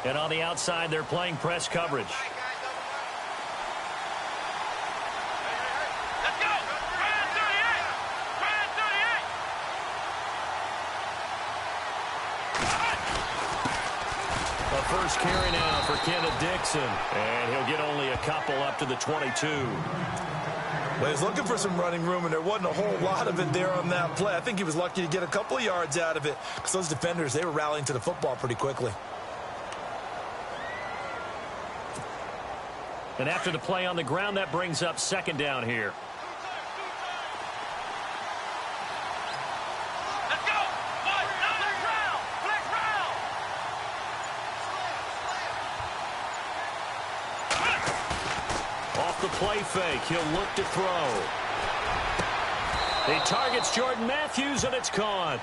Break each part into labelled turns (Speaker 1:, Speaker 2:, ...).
Speaker 1: And on the outside, they're playing press coverage. A first carry now for Kenneth Dixon. And he'll get only a couple up to the 22.
Speaker 2: Well, he was looking for some running room, and there wasn't a whole lot of it there on that play. I think he was lucky to get a couple of yards out of it because those defenders, they were rallying to the football pretty quickly.
Speaker 1: And after the play on the ground, that brings up second down here.
Speaker 3: Let's go! Flex round!
Speaker 1: Off the play fake, he'll look to throw. He targets Jordan Matthews, and it's caught.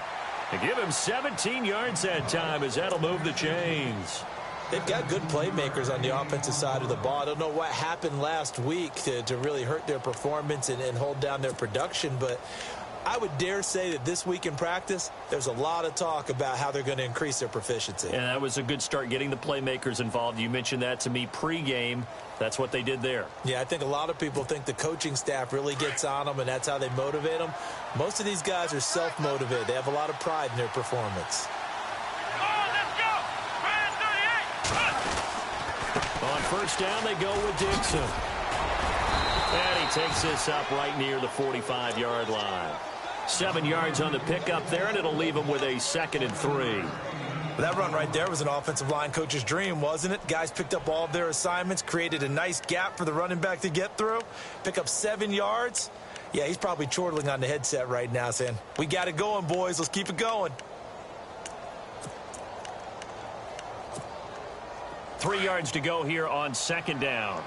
Speaker 1: They give him 17 yards that time as that'll move the chains.
Speaker 2: They've got good playmakers on the offensive side of the ball. I don't know what happened last week to really hurt their performance and hold down their production, but I would dare say that this week in practice, there's a lot of talk about how they're going to increase their proficiency.
Speaker 1: And that was a good start, getting the playmakers involved. You mentioned that to me pregame. That's what they did there.
Speaker 2: Yeah, I think a lot of people think the coaching staff really gets on them, and that's how they motivate them. Most of these guys are self-motivated. They have a lot of pride in their performance.
Speaker 1: On first down, they go with Dixon. And he takes this up right near the 45-yard line. 7 yards on the pickup there, and it'll leave him with a 2nd and 3.
Speaker 2: That run right there was an offensive line coach's dream, wasn't it? Guys picked up all of their assignments, created a nice gap for the running back to get through, pick up 7 yards. Yeah, he's probably chortling on the headset right now saying, we got it going, boys. Let's keep it going.
Speaker 1: 3 yards to go here on second down.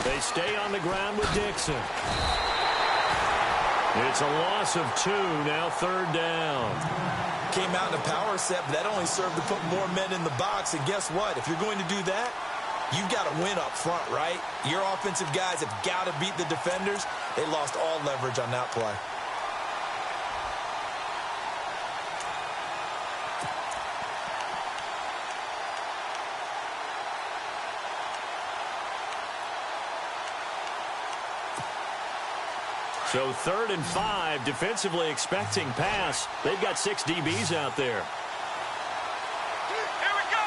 Speaker 1: They stay on the ground with Dixon. It's a loss of 2, now 3rd down.
Speaker 2: Came out in a power set, but that only served to put more men in the box. And guess what? If you're going to do that, you've got to win up front, right? Your offensive guys have got to beat the defenders. They lost all leverage on that play.
Speaker 1: So 3rd and 5, defensively expecting pass. They've got 6 DBs out there.
Speaker 3: Here we go!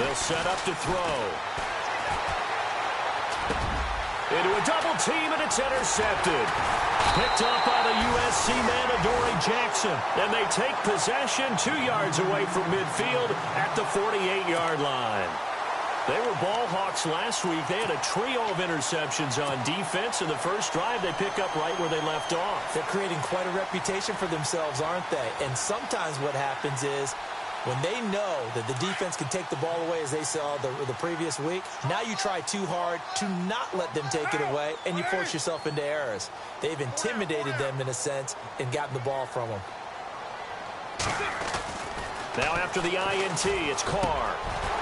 Speaker 1: They'll set up to throw. Into a double team, and it's intercepted. Picked up by the USC man, Adoree Jackson. And they take possession 2 yards away from midfield at the 48-yard line. They were ball hawks last week. They had a trio of interceptions on defense. In the first drive, they pick up right where they left off.
Speaker 2: They're creating quite a reputation for themselves, aren't they? And sometimes what happens is when they know that the defense can take the ball away, as they saw the previous week, now you try too hard to not let them take it away, and you force yourself into errors. They've intimidated them, in a sense, and gotten the ball from them.
Speaker 1: Now after the INT, it's Carr.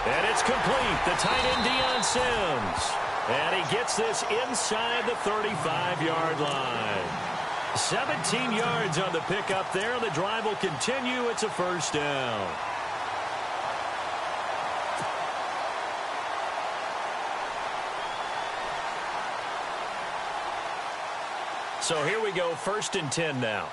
Speaker 1: And it's complete. The tight end, Deion Sims. And he gets this inside the 35-yard line. 17 yards on the pickup there. The drive will continue. It's a first down. So here we go, 1st and 10 now.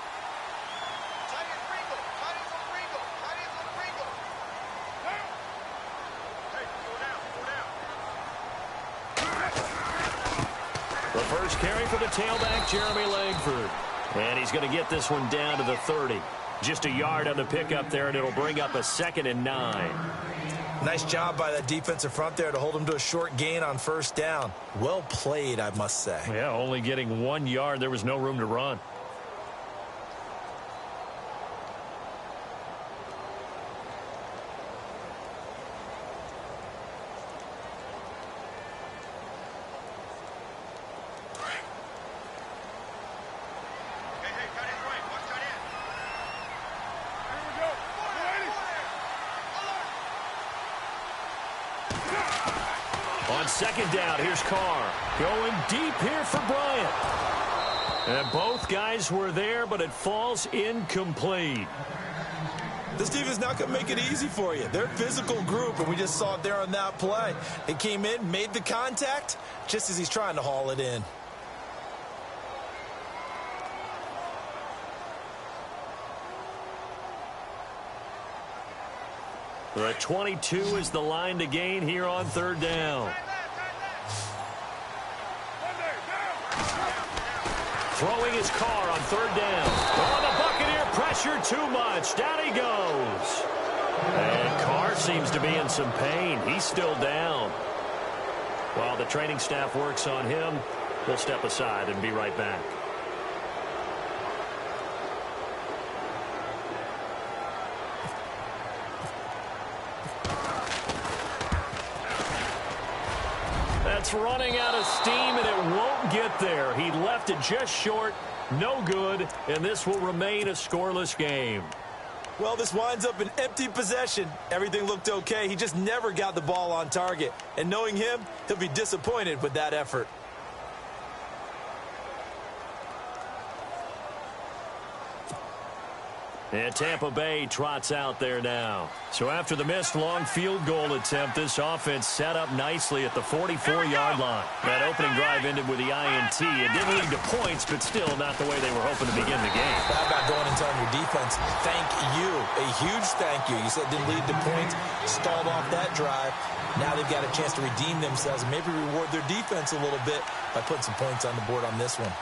Speaker 1: The first carry for the tailback, Jeremy Langford. And he's going to get this one down to the 30. Just a yard on the pickup there, and it'll bring up a 2nd and 9.
Speaker 2: Nice job by that defensive front there to hold him to a short gain on first down. Well played, I must say.
Speaker 1: Yeah, only getting 1 yard. There was no room to run. On second down, here's Carr. Going deep here for Bryant. And both guys were there, but it falls incomplete.
Speaker 2: This team is not going to make it easy for you. They're a physical group, and we just saw it there on that play. He came in, made the contact, just as he's trying to haul it in.
Speaker 1: The 22 is the line to gain here on third down. Throwing his Carr on third down. Oh, the Buccaneer pressure too much. Down he goes. And Carr seems to be in some pain. He's still down. While the training staff works on him, we'll step aside and be right back. That's running out of steam, and it won't get there. He left it just short. No good, and this will remain a scoreless game.
Speaker 2: Well, this winds up an empty possession. Everything looked okay. He just never got the ball on target. And knowing him, he'll be disappointed with that effort.
Speaker 1: And Tampa Bay trots out there now. So after the missed long field goal attempt, this offense set up nicely at the 44-yard line. That opening drive ended with the INT. It didn't lead to points, but still not the way they were hoping to begin the game.
Speaker 2: How about going and telling your defense, thank you, a huge thank you. You said it didn't lead to points, stalled off that drive. Now they've got a chance to redeem themselves and maybe reward their defense a little bit by putting some points on the board on this one.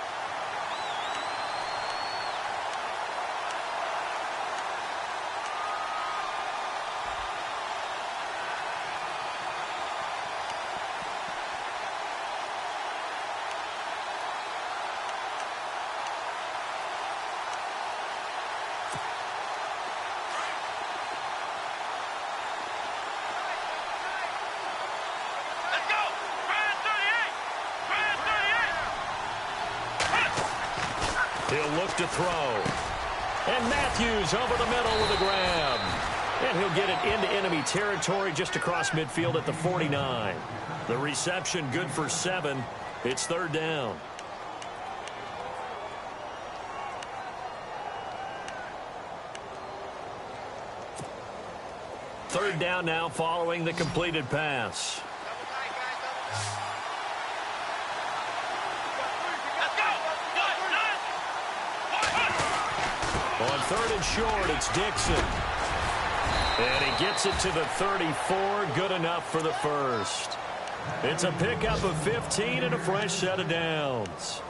Speaker 1: He'll look to throw. And Matthews over the middle with a grab. And he'll get it into enemy territory just across midfield at the 49. The reception good for 7. It's third down. Third down now following the completed pass. On third and short, it's Dixon. And he gets it to the 34. Good enough for the first. It's a pickup of 15 and a fresh set of downs.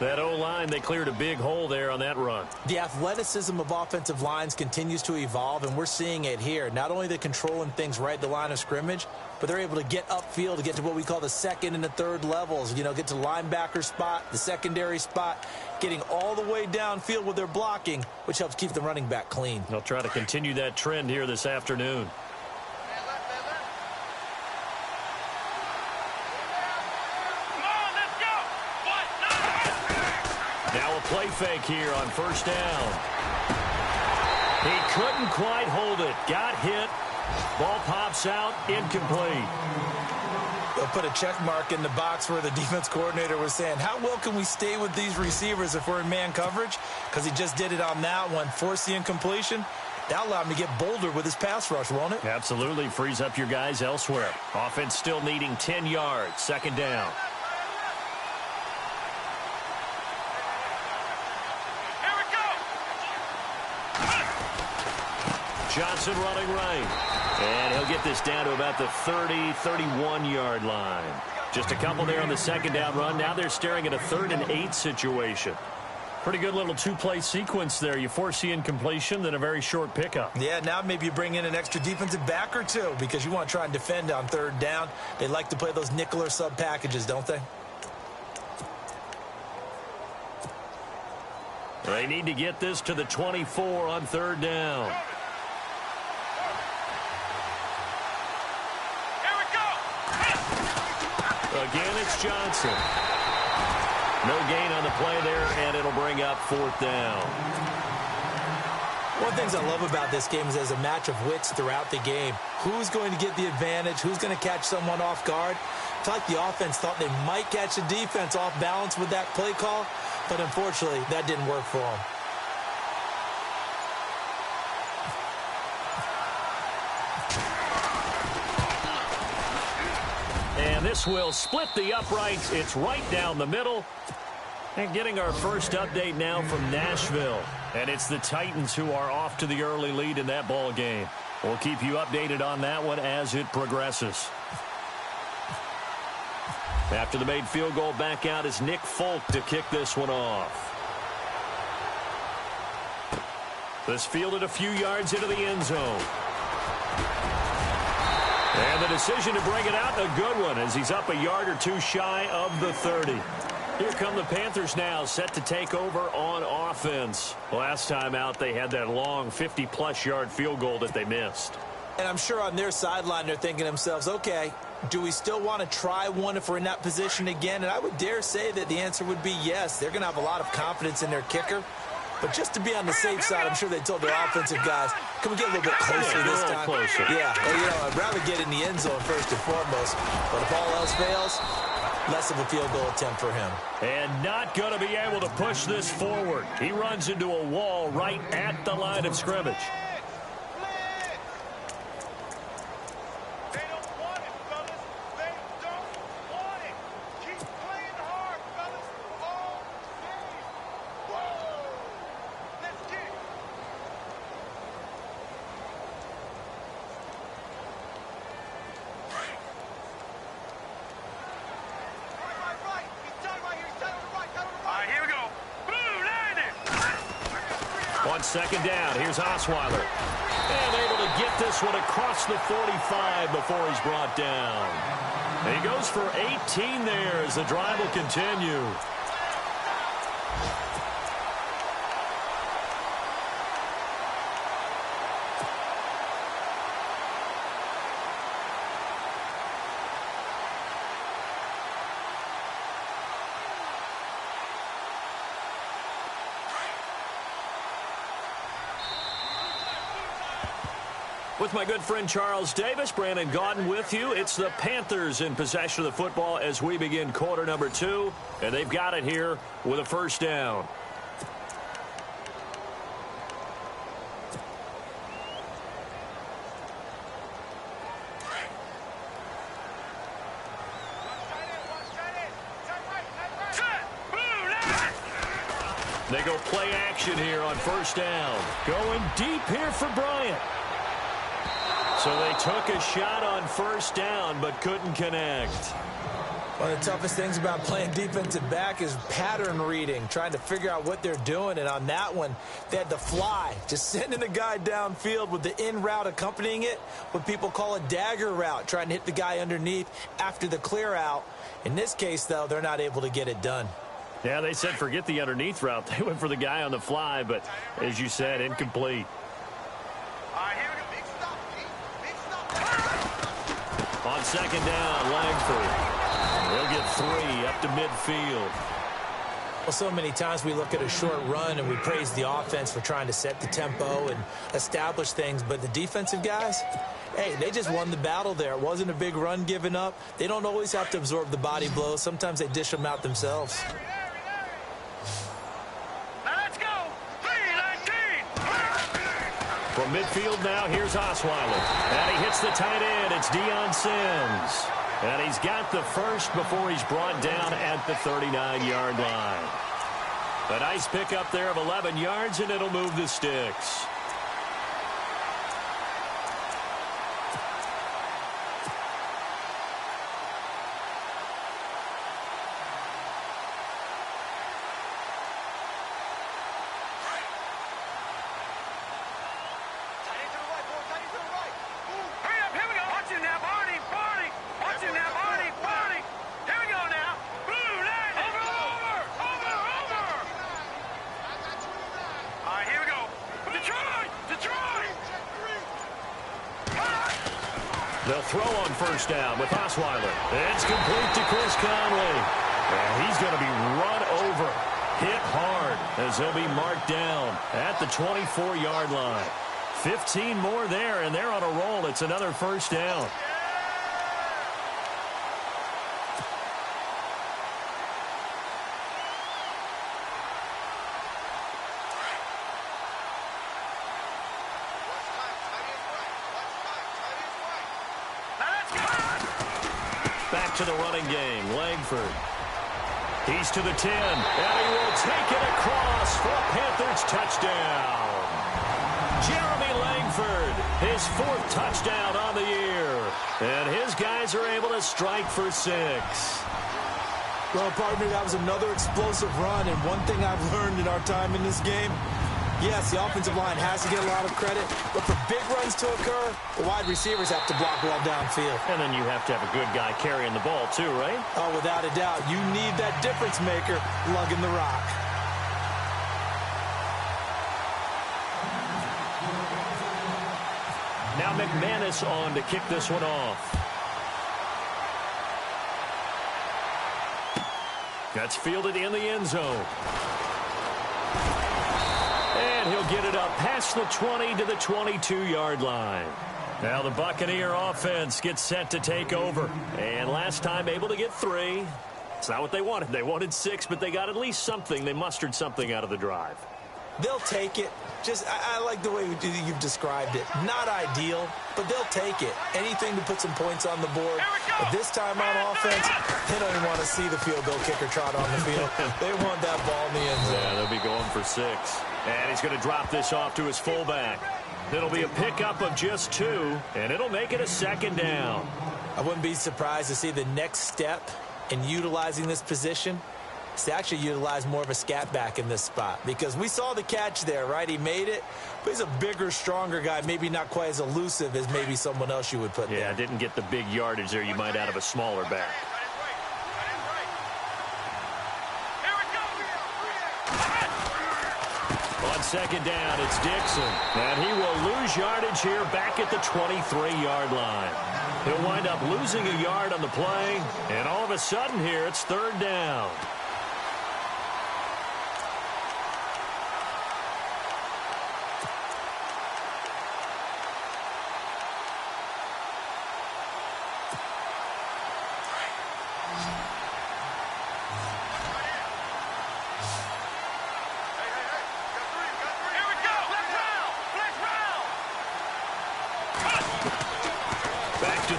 Speaker 1: That O-line, they cleared a big hole there on that run.
Speaker 2: The athleticism of offensive lines continues to evolve, and we're seeing it here. Not only they're controlling things right at the line of scrimmage, but they're able to get upfield to get to what we call the second and the third levels. You know, get to the linebacker spot, the secondary spot, getting all the way downfield with their blocking, which helps keep the running back clean.
Speaker 1: They'll try to continue that trend here this afternoon. Now a play fake here on first down. He couldn't quite hold it. Got hit. Ball pops out. Incomplete.
Speaker 2: They'll put a check mark in the box where the defense coordinator was saying, how well can we stay with these receivers if we're in man coverage? Because he just did it on that one. Force the incompletion. That allowed him to get bolder with his pass rush, won't it?
Speaker 1: Absolutely. Frees up your guys elsewhere. Offense still needing 10 yards. Second down. Johnson running right. And he'll get this down to about the 30, 31-yard line. Just a couple there on the second down run. Now they're staring at a 3rd and 8 situation. Pretty good little two-play sequence there. You force the incompletion, then a very short pickup.
Speaker 2: Yeah, now maybe you bring in an extra defensive back or two because you want to try and defend on third down. They like to play those nickel or sub packages, don't they?
Speaker 1: They need to get this to the 24 on third down. Again, it's Johnson. No gain on the play there, and it'll bring up 4th down.
Speaker 2: One of the things I love about this game is there's a match of wits throughout the game. Who's going to get the advantage? Who's going to catch someone off guard? I feel like the offense thought they might catch the defense off balance with that play call, but unfortunately, that didn't work for them.
Speaker 1: And this will split the uprights. It's right down the middle. And getting our first update now from Nashville. And it's the Titans who are off to the early lead in that ball game. We'll keep you updated on that one as it progresses. After the made field goal, back out is Nick Folk to kick this one off. This fielded a few yards into the end zone. And the decision to bring it out, a good one, as he's up a yard or two shy of the 30. Here come the Panthers now, set to take over on offense. Last time out, they had that long 50-plus yard field goal that they missed.
Speaker 2: And I'm sure on their sideline, they're thinking to themselves, okay, do we still want to try one if we're in that position again? And I would dare say that the answer would be yes. They're going to have a lot of confidence in their kicker. But just to be on the safe side, I'm sure they told their offensive guys, can we get a little bit closer this time?
Speaker 1: Closer.
Speaker 2: Yeah, well, I'd rather get in the end zone first and foremost. But if all else fails, less of a field goal attempt for him.
Speaker 1: And not going to be able to push this forward. He runs into a wall right at the line of scrimmage. On second down, here's Osweiler. And able to get this one across the 45 before he's brought down. And he goes for 18 there as the drive will continue. With my good friend Charles Davis, Brandon Gaudin with you. It's the Panthers in possession of the football as we begin quarter number 2. And they've got it here with a first down. They go play action here on first down. Going deep here for Bryant. So they took a shot on first down, but couldn't connect.
Speaker 2: One of the toughest things about playing defensive back is pattern reading, trying to figure out what they're doing. And on that one, they had to fly, just sending the guy downfield with the in route accompanying it, what people call a dagger route, trying to hit the guy underneath after the clear out. In this case, though, they're not able to get it done.
Speaker 1: Yeah, they said forget the underneath route. They went for the guy on the fly, but as you said, incomplete. On second down, Langford. He'll get 3 up to midfield.
Speaker 2: Well, so many times we look at a short run and we praise the offense for trying to set the tempo and establish things, but the defensive guys, hey, they just won the battle there. It wasn't a big run given up. They don't always have to absorb the body blows. Sometimes they dish them out themselves.
Speaker 1: From midfield now, here's Osweiler. And he hits the tight end. It's Deion Sims. And he's got the first before he's brought down at the 39-yard line. A nice pickup there of 11 yards, and it'll move the sticks. They'll throw on first down with Osweiler. It's complete to Chris Conley. And he's going to be run over, hit hard, as he'll be marked down at the 24-yard line. 15 more there, and they're on a roll. It's another first down. back to the running game. Langford. He's to the 10, and he will take it across for a Panthers touchdown. Jeremy Langford, his 4th touchdown on the year. And his guys are able to strike for 6.
Speaker 2: Well, partner, that was another explosive run, and one thing I've learned in our time in this game, yes, the offensive line has to get a lot of credit, but for big runs to occur, the wide receivers have to block well downfield.
Speaker 1: And then you have to have a good guy carrying the ball too, right?
Speaker 2: Oh, without a doubt. You need that difference maker lugging the rock.
Speaker 1: Now McManus on to kick this one off. That's fielded in the end zone. And he'll get it up past the 20 to the 22-yard line. Now the Buccaneer offense gets set to take over. And last time able to get 3. It's not what they wanted. They wanted 6, but they got at least something. They mustered something out of the drive.
Speaker 2: They'll take it. I like the way you've described it. Not ideal, but they'll take it. Anything to put some points on the board. But this time on offense, they don't even want to see the field goal kicker trot on the field. They want that ball in the end zone.
Speaker 1: Yeah, they'll be going for 6. And he's going to drop this off to his fullback. It'll be a pickup of just 2, and it'll make it a 2nd down.
Speaker 2: I wouldn't be surprised to see the next step in utilizing this position is to actually utilize more of a scat back in this spot, because we saw the catch there, right? He made it, but he's a bigger, stronger guy, maybe not quite as elusive as maybe someone else you would put there.
Speaker 1: Yeah, didn't get the big yardage there you might out of a smaller back. On 2nd down, it's Dixon, and he will lose yardage here back at the 23-yard line. He'll wind up losing a yard on the play, and all of a sudden here, it's 3rd down.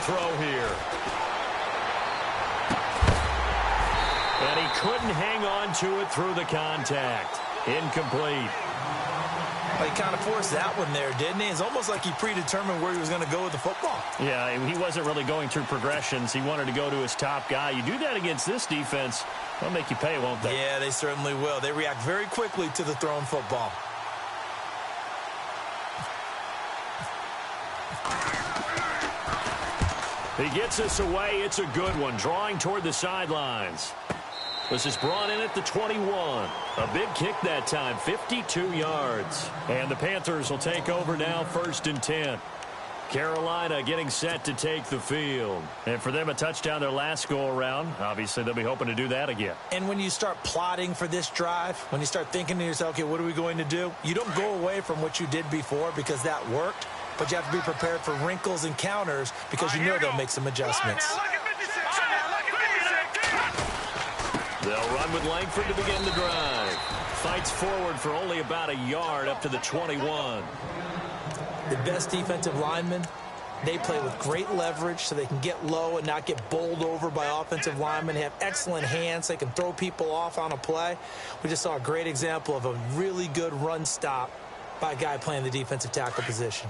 Speaker 1: Throw here. And he couldn't hang on to it through the contact. Incomplete.
Speaker 2: Well, he kind of forced that one there, didn't he? It's almost like he predetermined where he was going to go with the football.
Speaker 1: Yeah, he wasn't really going through progressions. He wanted to go to his top guy. You do that against this defense, they'll make you pay, won't they?
Speaker 2: Yeah, they certainly will. They react very quickly to the thrown football.
Speaker 1: He gets us away. It's a good one. Drawing toward the sidelines. This is brought in at the 21. A big kick that time, 52 yards. And the Panthers will take over now, 1st and 10. Carolina getting set to take the field. And for them, a touchdown their last go-around. Obviously, they'll be hoping to do that again.
Speaker 2: And when you start plotting for this drive, when you start thinking to yourself, okay, what are we going to do? You don't go away from what you did before because that worked. But you have to be prepared for wrinkles and counters because you know they'll make some adjustments.
Speaker 1: They'll run with Langford to begin the drive. Fights forward for only about a yard up to the 21.
Speaker 2: The best defensive linemen, they play with great leverage so they can get low and not get bowled over by offensive linemen. They have excellent hands. They can throw people off on a play. We just saw a great example of a really good run stop by a guy playing the defensive tackle position.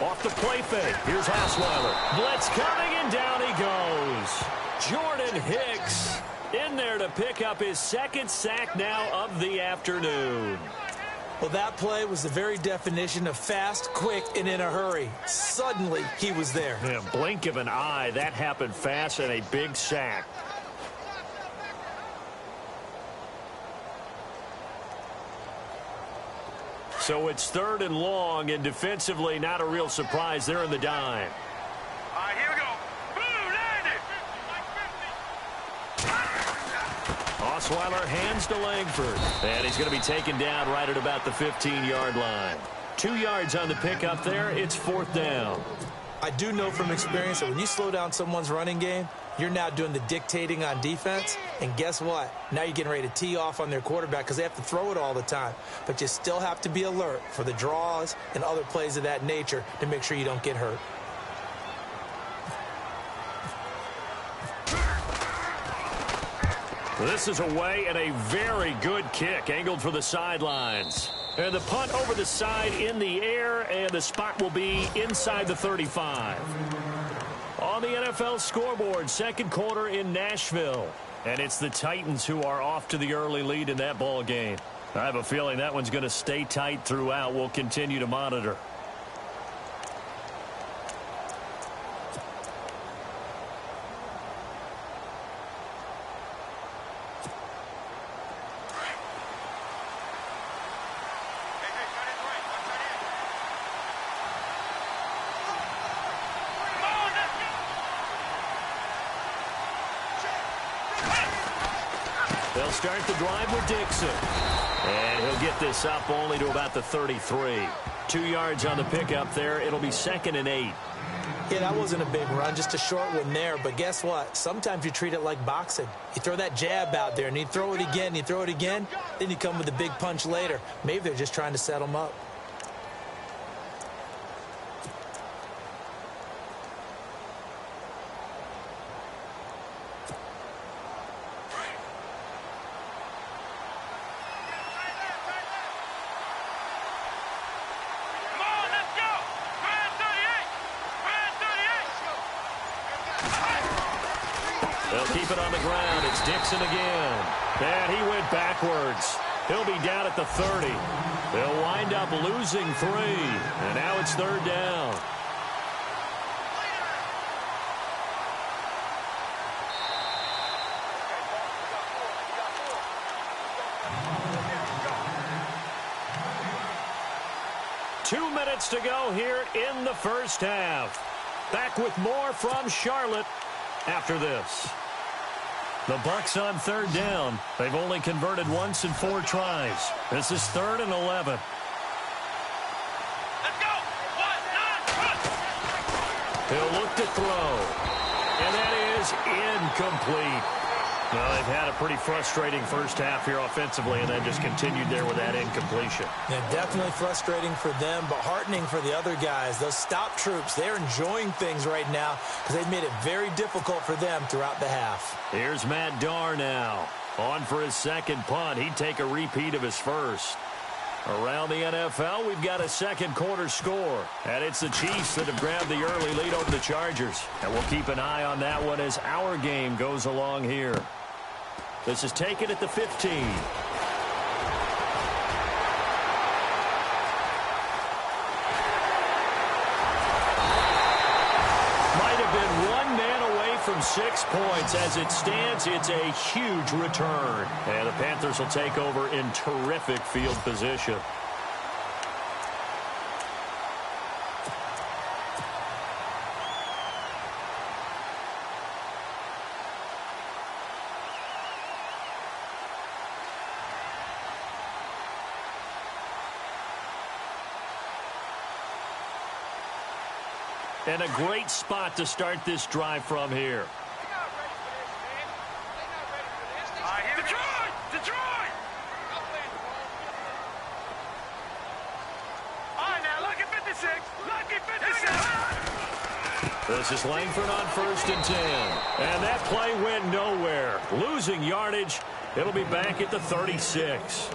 Speaker 1: Off the play fake. Here's Osweiler. Blitz coming, and down he goes. Jordan Hicks in there to pick up his 2nd sack now of the afternoon.
Speaker 2: Well, that play was the very definition of fast, quick, and in a hurry. Suddenly, he was there.
Speaker 1: Yeah, blink of an eye. That happened fast, and a big sack. So it's 3rd and long, and defensively, not a real surprise. They're in the dime.
Speaker 3: All right, here we go. Boom, landed.
Speaker 1: Osweiler hands to Langford. And he's going to be taken down right at about the 15-yard line. 2 yards on the pickup there. It's 4th down.
Speaker 2: I do know from experience that when you slow down someone's running game, You're now doing the dictating on defense, and guess what? Now you're getting ready to tee off on their quarterback because they have to throw it all the time. But you still have to be alert for the draws and other plays of that nature to make sure you don't get hurt.
Speaker 1: This is away and a very good kick, angled for the sidelines. And the punt over the side in the air, and the spot will be inside the 35. On the NFL scoreboard, second quarter in Nashville. And it's the Titans who are off to the early lead in that ball game. I have a feeling that one's going to stay tight throughout. We'll continue to monitor. They'll start the drive with Dixon. And he'll get this up only to about the 33. 2 yards on the pickup there. It'll be 2nd and 8.
Speaker 2: Yeah, that wasn't a big run, just a short one there. But guess what? Sometimes you treat it like boxing. You throw that jab out there, and you throw it again, you throw it again, then you come with a big punch later. Maybe they're just trying to set them up.
Speaker 1: They'll keep it on the ground. It's Dixon again. And he went backwards. He'll be down at the 30. They'll wind up losing 3. And now it's 3rd down. Two minutes to go here in the first half. Back with more from Charlotte after this. The Bucs on 3rd down. They've only converted once in 4 tries. This is 3rd and 11.
Speaker 3: Let's go. 1, 9, run.
Speaker 1: He'll look to throw. And that is incomplete. Well, they've had a pretty frustrating first half here offensively and then just continued there with that incompletion.
Speaker 2: Yeah, definitely frustrating for them, but heartening for the other guys. Those stop troops, they're enjoying things right now because they've made it very difficult for them throughout the half.
Speaker 1: Here's Matt Darr now. On for his second punt. He'd take a repeat of his first. Around the NFL, we've got a second quarter score. And it's the Chiefs that have grabbed the early lead over the Chargers. And we'll keep an eye on that one as our game goes along here. This is taken at the 15. Might have been one man away from 6 points. As it stands, it's a huge return. And the Panthers will take over in terrific field position. And a great spot to start this drive from here.
Speaker 3: Detroit! Detroit! All right, now, look at 56. Look at 57.
Speaker 1: This is Langford on 1st and 10. And that play went nowhere. Losing yardage. It'll be back at the 36.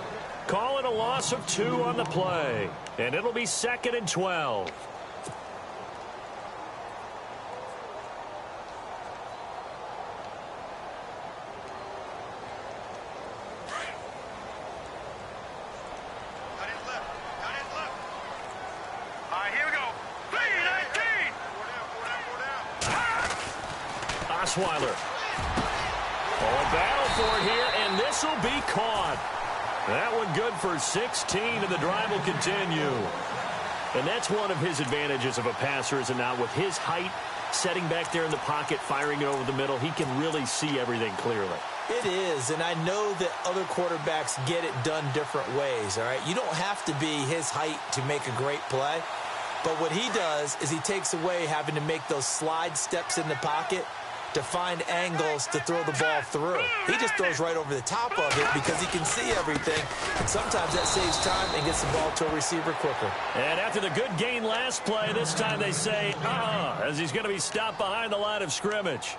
Speaker 1: Call it a loss of 2 on the play. And it'll be 2nd and 12. Osweiler. Oh, a battle for it here, and this will be caught. That one good for 16, and the drive will continue. And that's one of his advantages of a passer, is it not? With his height, setting back there in the pocket, firing it over the middle, he can really see everything clearly.
Speaker 2: It is, and I know that other quarterbacks get it done different ways, all right? You don't have to be his height to make a great play. But what he does is he takes away having to make those slide steps in the pocket to find angles to throw the ball through. He just throws right over the top of it because he can see everything, and sometimes that saves time and gets the ball to a receiver quicker.
Speaker 1: And after the good gain last play, this time they say, as he's going to be stopped behind the line of scrimmage.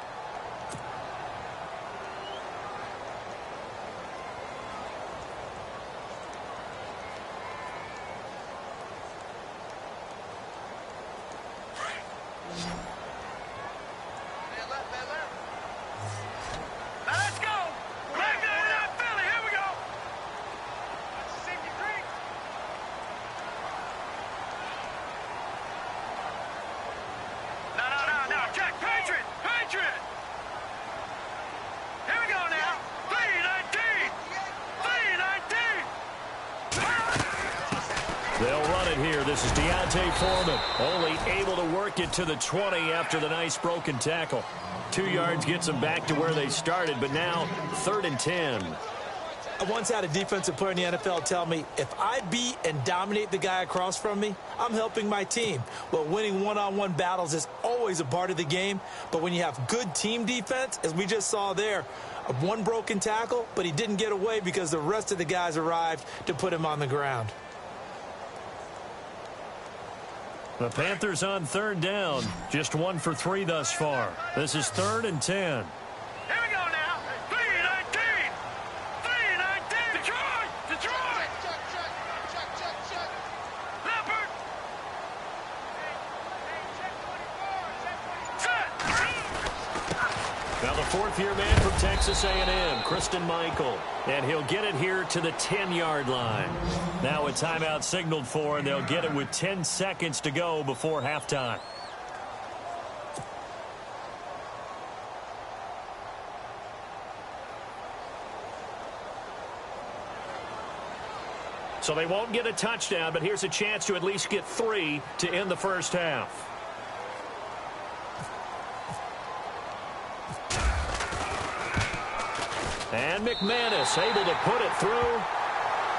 Speaker 1: They'll run it here. This is Foreman, only able to work it to the 20 after the nice broken tackle. 2 yards gets them back to where they started, but now 3rd and 10.
Speaker 2: I once had a defensive player in the NFL tell me, if I beat and dominate the guy across from me, I'm helping my team. Well, winning one-on-one battles is always a part of the game, but when you have good team defense, as we just saw there, one broken tackle, but he didn't get away because the rest of the guys arrived to put him on the ground.
Speaker 1: The Panthers on 3rd down. Just 1 for 3 thus far. This is 3rd and 10.
Speaker 3: Here we go now. 3-19. 3-19. Detroit. Detroit. Check. Leopard. Set.
Speaker 1: Now the 4th-year man from Texas A&M, Christian Michael. And he'll get it here to the 10-yard line. Now a timeout signaled for, and they'll get it with 10 seconds to go before halftime. So they won't get a touchdown, but here's a chance to at least get 3 to end the first half. And McManus able to put it through.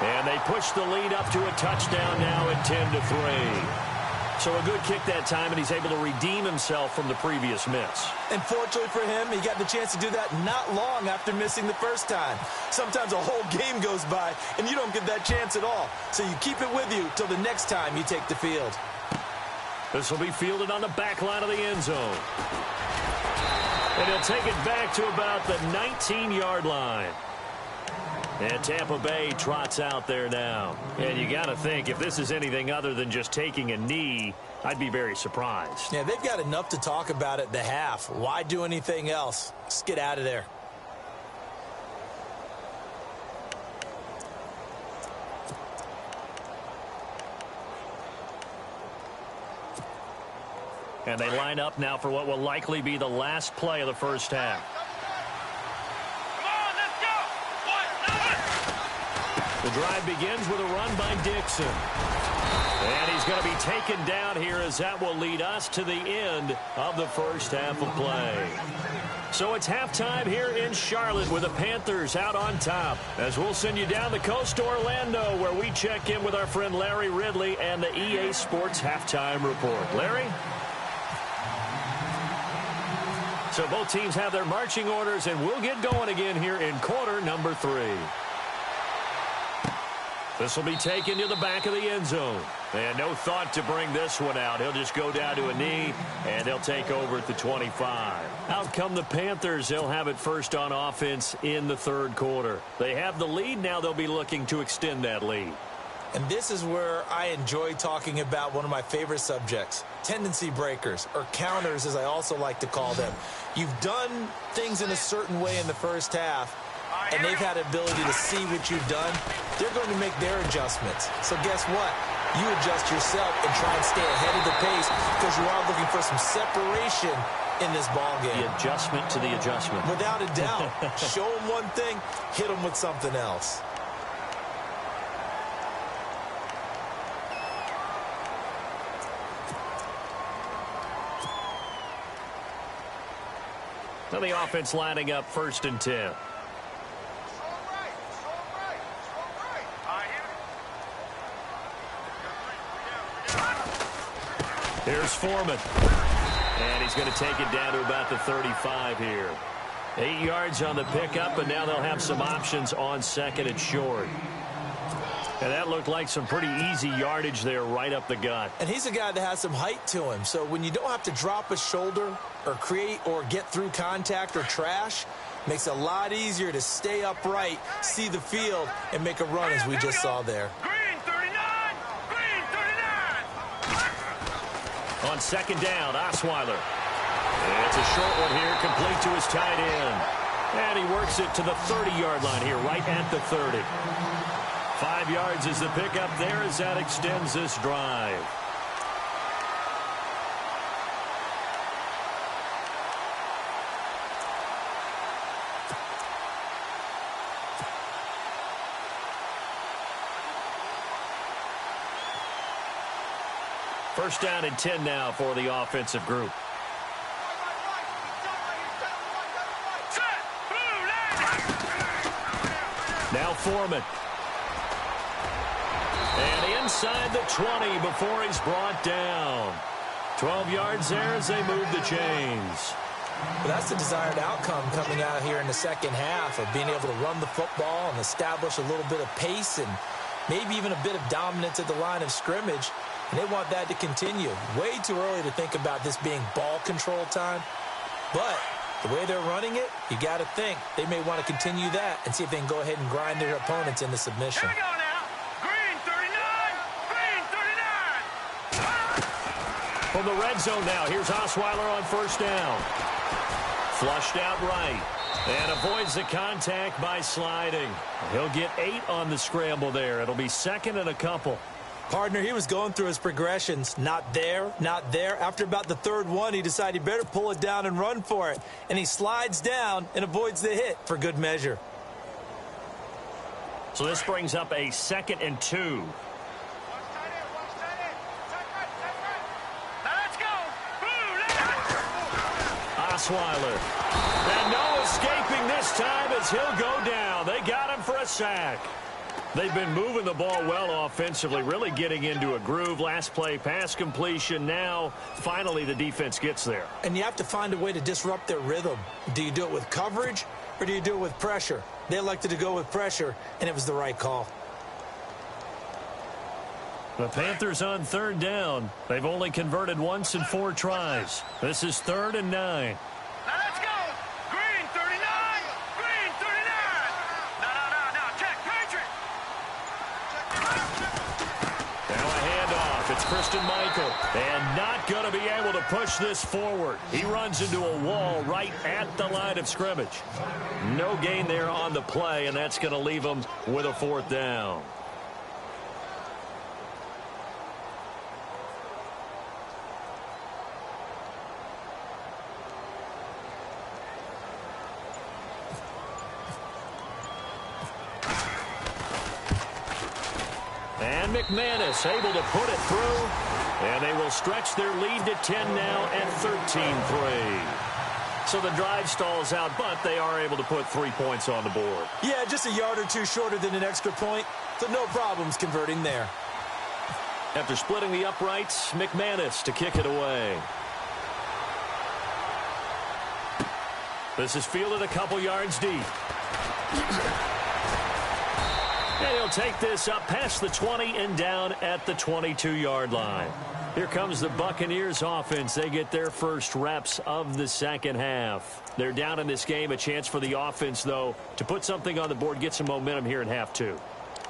Speaker 1: And they push the lead up to a touchdown now at 10-3. So a good kick that time, and he's able to redeem himself from the previous miss.
Speaker 2: And fortunately for him, he got the chance to do that not long after missing the first time. Sometimes a whole game goes by, and you don't get that chance at all. So you keep it with you till the next time you take the field.
Speaker 1: This will be fielded on the back line of the end zone. And he'll take it back to about the 19-yard line. And Tampa Bay trots out there now. And you got to think, if this is anything other than just taking a knee, I'd be very surprised.
Speaker 2: Yeah, they've got enough to talk about at the half. Why do anything else? Just get out of there.
Speaker 1: And they line up now for what will likely be the last play of the first half. The drive begins with a run by Dixon. And he's going to be taken down here, as that will lead us to the end of the first half of play. So it's halftime here in Charlotte with the Panthers out on top. As we'll send you down the coast to Orlando, where we check in with our friend Larry Ridley and the EA Sports Halftime Report. Larry? So both teams have their marching orders, and we'll get going again here in quarter number 3. This will be taken to the back of the end zone. And no thought to bring this one out. He'll just go down to a knee, and they'll take over at the 25. Out come the Panthers. They'll have it first on offense in the 3rd quarter. They have the lead. Now they'll be looking to extend that lead.
Speaker 2: And this is where I enjoy talking about one of my favorite subjects, tendency breakers, or counters as I also like to call them. You've done things in a certain way in the first half, and they've had the ability to see what you've done. They're going to make their adjustments. So guess what? You adjust yourself and try and stay ahead of the pace, because you are looking for some separation in this ball game.
Speaker 1: The adjustment to the adjustment.
Speaker 2: Without a doubt. Show them one thing, hit them with something else.
Speaker 1: Now the offense lining up 1st and 10. Here's Foreman. And he's going to take it down to about the 35 here. 8 yards on the pickup, and now they'll have some options on second and short. And that looked like some pretty easy yardage there right up the gut.
Speaker 2: And he's a guy that has some height to him. So when you don't have to drop a shoulder or create or get through contact or trash, makes it a lot easier to stay upright, see the field, and make a run as we just saw there.
Speaker 3: Green 39! Green 39!
Speaker 1: On second down, Osweiler. It's a short one here, complete to his tight end. And he works it to the 30-yard line here, right at the 30. 5 yards is the pickup there as that extends this drive. First down and 10 now for the offensive group. Now Foreman. And inside the 20 before he's brought down. 12 yards there as they move the chains.
Speaker 2: Well, that's the desired outcome coming out here in the second half of being able to run the football and establish a little bit of pace and maybe even a bit of dominance at the line of scrimmage. And they want that to continue. Way too early to think about this being ball control time. But the way they're running it, you got to think they may want to continue that and see if they can go ahead and grind their opponents into submission.
Speaker 3: Here we go now. Green 39! Green 39!
Speaker 1: From the red zone now, here's Osweiler on first down. Flushed out right. And avoids the contact by sliding. He'll get 8 on the scramble there. It'll be second and a couple.
Speaker 2: Partner, he was going through his progressions. Not there, not there. After about the third one, he decided he better pull it down and run for it. And he slides down and avoids the hit for good measure.
Speaker 1: So this brings up a second and 2.
Speaker 3: Now let's go.
Speaker 1: Osweiler. And no escaping this time as he'll go down. They got him for a sack. They've been moving the ball well offensively, really getting into a groove. Last play, pass completion. Now, finally, the defense gets there.
Speaker 2: And you have to find a way to disrupt their rhythm. Do you do it with coverage or do you do it with pressure? They elected to go with pressure, and it was the right call.
Speaker 1: The Panthers on third down. They've only converted once in 4 tries. This is 3rd and 9.
Speaker 3: Now let's go. Green 39! Green 39! No. Check, Patriot!
Speaker 1: Now a handoff. It's Christian Michael. And not going to be able to push this forward. He runs into a wall right at the line of scrimmage. No gain there on the play, and that's going to leave him with a 4th down. And McManus able to put it through. And they will stretch their lead to 10 now at 13-3. So the drive stalls out, but they are able to put 3 points on the board.
Speaker 2: Yeah, just a yard or two shorter than an extra point, so no problems converting there.
Speaker 1: After splitting the uprights, McManus to kick it away. This is fielded a couple yards deep. And he'll take this up past the 20 and down at the 22-yard line. Here comes the Buccaneers offense. They get their first reps of the second half. They're down in this game. A chance for the offense, though, to put something on the board, get some momentum here in half 2.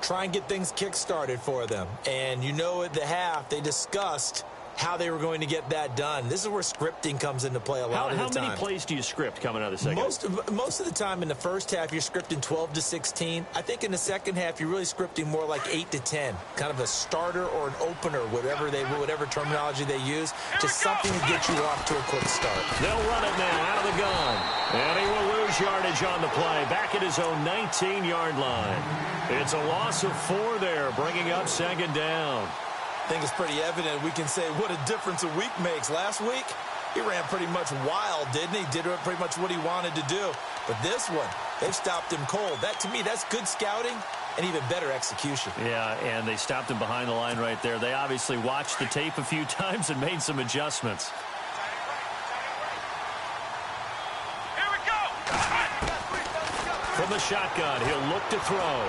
Speaker 2: Try and get things kick-started for them. And you know at the half, they discussed how they were going to get that done. This is where scripting comes into play a lot of the time.
Speaker 1: How many plays do you script coming out of the second half?
Speaker 2: Most of the time in the first half, you're scripting 12 to 16. I think in the second half, you're really scripting more like 8 to 10. Kind of a starter or an opener, whatever terminology they use. Just something to get you off to a quick start.
Speaker 1: They'll run it now out of the gun. And he will lose yardage on the play. Back at his own 19-yard line. It's a loss of 4 there, bringing up second down.
Speaker 2: I think it's pretty evident. We can say what a difference a week makes. Last week, he ran pretty much wild, didn't he? Did pretty much what he wanted to do. But this one, they've stopped him cold. That, to me, that's good scouting and even better execution.
Speaker 1: Yeah, and they stopped him behind the line right there. They obviously watched the tape a few times and made some adjustments. From the shotgun, he'll look to throw.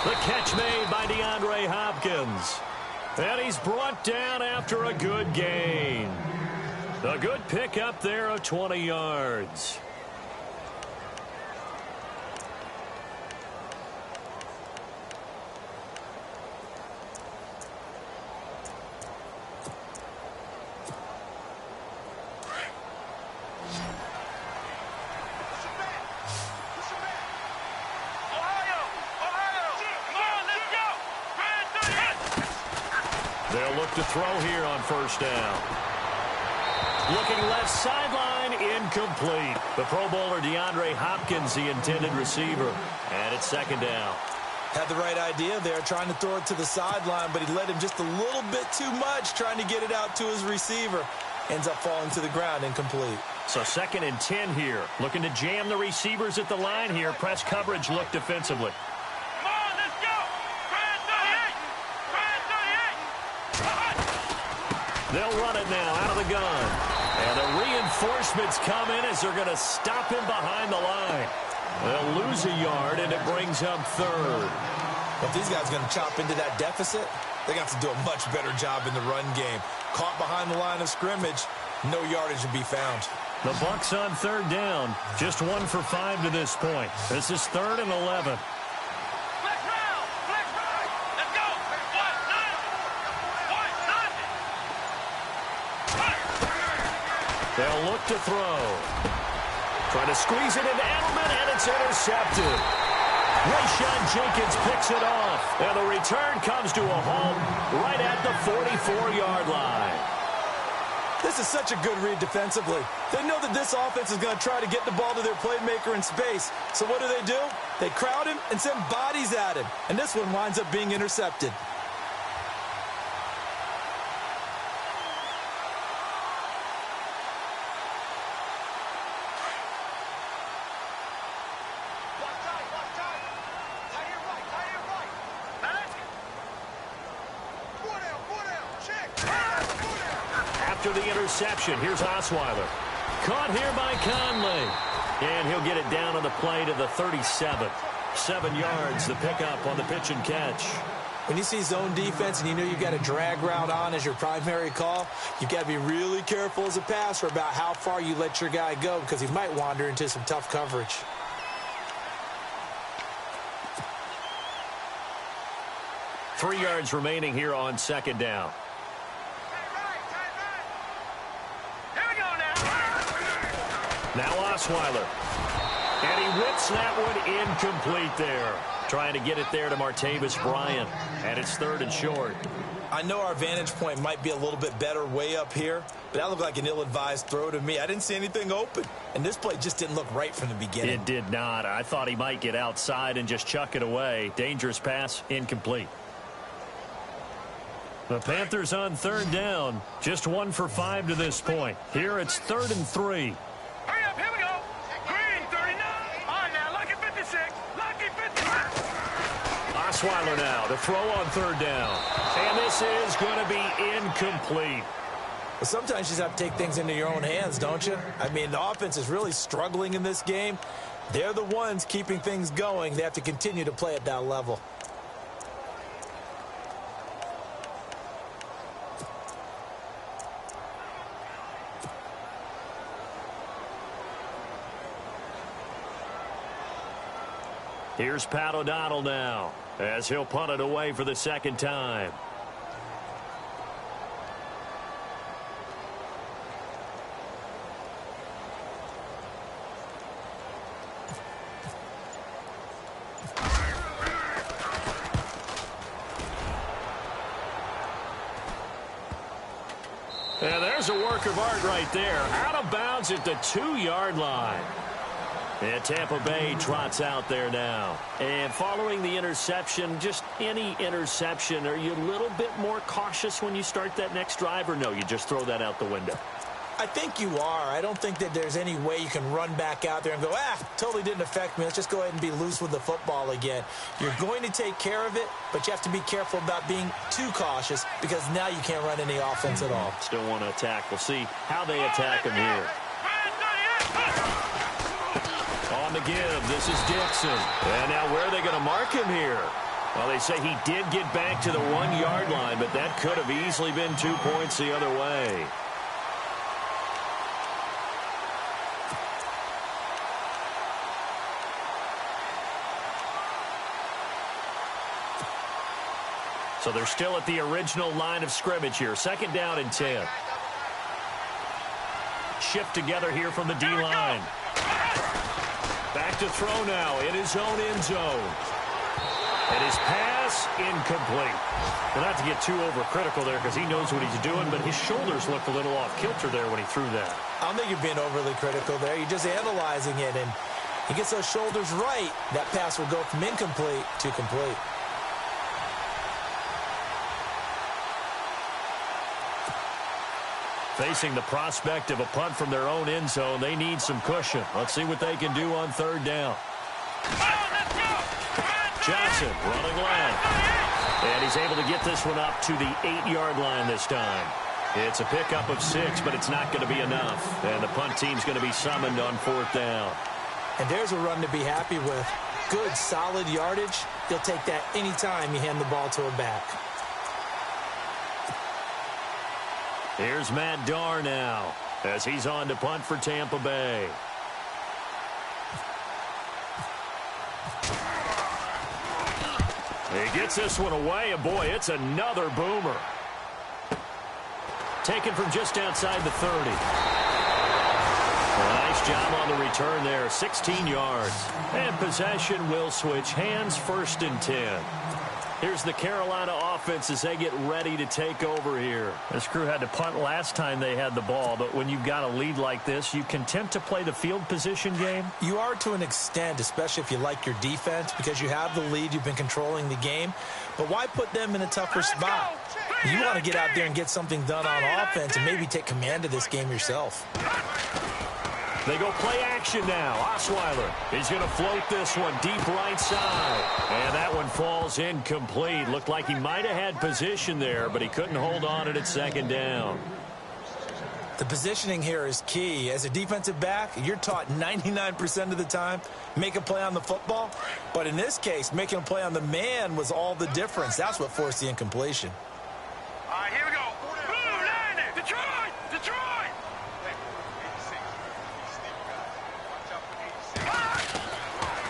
Speaker 1: The catch made by DeAndre Hopkins. And he's brought down after a good gain. A good pickup there of 20 yards. They'll look to throw here on first down. Looking left sideline, incomplete. The Pro Bowler DeAndre Hopkins, the intended receiver. And it's second down.
Speaker 2: Had the right idea there, trying to throw it to the sideline, but he led him just a little bit too much, trying to get it out to his receiver. Ends up falling to the ground, incomplete.
Speaker 1: So 2nd and 10 here. Looking to jam the receivers at the line here. Press coverage look defensively. They'll run it now out of the gun. And the reinforcements come in as they're going to stop him behind the line. They'll lose a yard, and it brings up 3rd.
Speaker 2: If these guys are going to chop into that deficit, they got to do a much better job in the run game. Caught behind the line of scrimmage, no yardage to be found.
Speaker 1: The Bucs on 3rd down. Just 1 for 5 to this point. This is 3rd and 11. They'll look to throw. Trying to squeeze it into Edelman, and it's intercepted. Rayshon Jenkins picks it off. And the return comes to a halt right at the 44-yard line.
Speaker 2: This is such a good read defensively. They know that this offense is going to try to get the ball to their playmaker in space. So what do? They crowd him and send bodies at him. And this one winds up being intercepted.
Speaker 1: After the interception, here's Osweiler. Caught here by Conley. And he'll get it down on the play to the 37. 7 yards, the pickup on the pitch and catch.
Speaker 2: When you see zone defense and you know you've got a drag route on as your primary call, you've got to be really careful as a passer about how far you let your guy go because he might wander into some tough coverage.
Speaker 1: Three yards remaining here on 2nd down. Now Osweiler. And he whips that one incomplete there. Trying to get it there to Martavis Bryant. And it's 3rd and short.
Speaker 2: I know our vantage point might be a little bit better way up here, but that looked like an ill-advised throw to me. I didn't see anything open, and this play just didn't look right from the beginning.
Speaker 1: It did not. I thought he might get outside and just chuck it away. Dangerous pass, incomplete. The Panthers on 3rd down. Just 1 for 5 to this point. Here it's 3rd and 3.
Speaker 3: Hurry up, here we go. Green, 39. All right, now, lucky 56. Lucky 56.
Speaker 1: Osweiler now to throw on 3rd down. And this is going to be incomplete.
Speaker 2: Well, sometimes you just have to take things into your own hands, don't you? I mean, the offense is really struggling in this game. They're the ones keeping things going. They have to continue to play at that level.
Speaker 1: Here's Pat O'Donnell now as he'll punt it away for the 2nd time. And there's a work of art right there. Out of bounds at the 2-yard line. And Tampa Bay trots out there now. And following the interception, just any interception, are you a little bit more cautious when you start that next drive, or no, you just throw that out the window?
Speaker 2: I think you are. I don't think that there's any way you can run back out there and go, totally didn't affect me. Let's just go ahead and be loose with the football again. You're going to take care of it, but you have to be careful about being too cautious because now you can't run any offense at all.
Speaker 1: Still want to attack. We'll see how they attack him here. On the give, this is Dixon. And now where are they going to mark him here? Well, they say he did get back to the 1-yard line, but that could have easily been 2 points the other way. So they're still at the original line of scrimmage here. 2nd down and 10. Shift together here from the D-line. Back to throw now in his own end zone. And his pass incomplete. Well, not to get too overcritical there because he knows what he's doing, but his shoulders looked a little off kilter there when he threw that.
Speaker 2: I don't think you're being overly critical there. You're just analyzing it, and he gets those shoulders right. That pass will go from incomplete to complete.
Speaker 1: Facing the prospect of a punt from their own end zone, they need some cushion. Let's see what they can do on 3rd down. Johnson running left. And he's able to get this one up to the 8-yard line this time. It's a pickup of 6, but it's not going to be enough. And the punt team's going to be summoned on 4th down.
Speaker 2: And there's a run to be happy with. Good, solid yardage. You'll take that anytime you hand the ball to a back.
Speaker 1: Here's Matt Darr now as he's on to punt for Tampa Bay. He gets this one away, and boy, it's another boomer. Taken from just outside the 30. Well, nice job on the return there, 16 yards. And possession will switch hands, 1st and 10. Here's the Carolina offense as they get ready to take over here. This crew had to punt last time they had the ball, but when you've got a lead like this, you content to play the field position game?
Speaker 2: You are to an extent, especially if you like your defense, because you have the lead, you've been controlling the game. But why put them in a tougher spot? You want to get out there and get something done on offense and maybe take command of this game yourself.
Speaker 1: They go play action now. Osweiler is going to float this one deep right side. And that one falls incomplete. Looked like he might have had position there, but he couldn't hold on it at 2nd down.
Speaker 2: The positioning here is key. As a defensive back, you're taught 99% of the time, make a play on the football. But in this case, making a play on the man was all the difference. That's what forced the incompletion.
Speaker 3: All right, here we go. Blue line, Detroit! Detroit!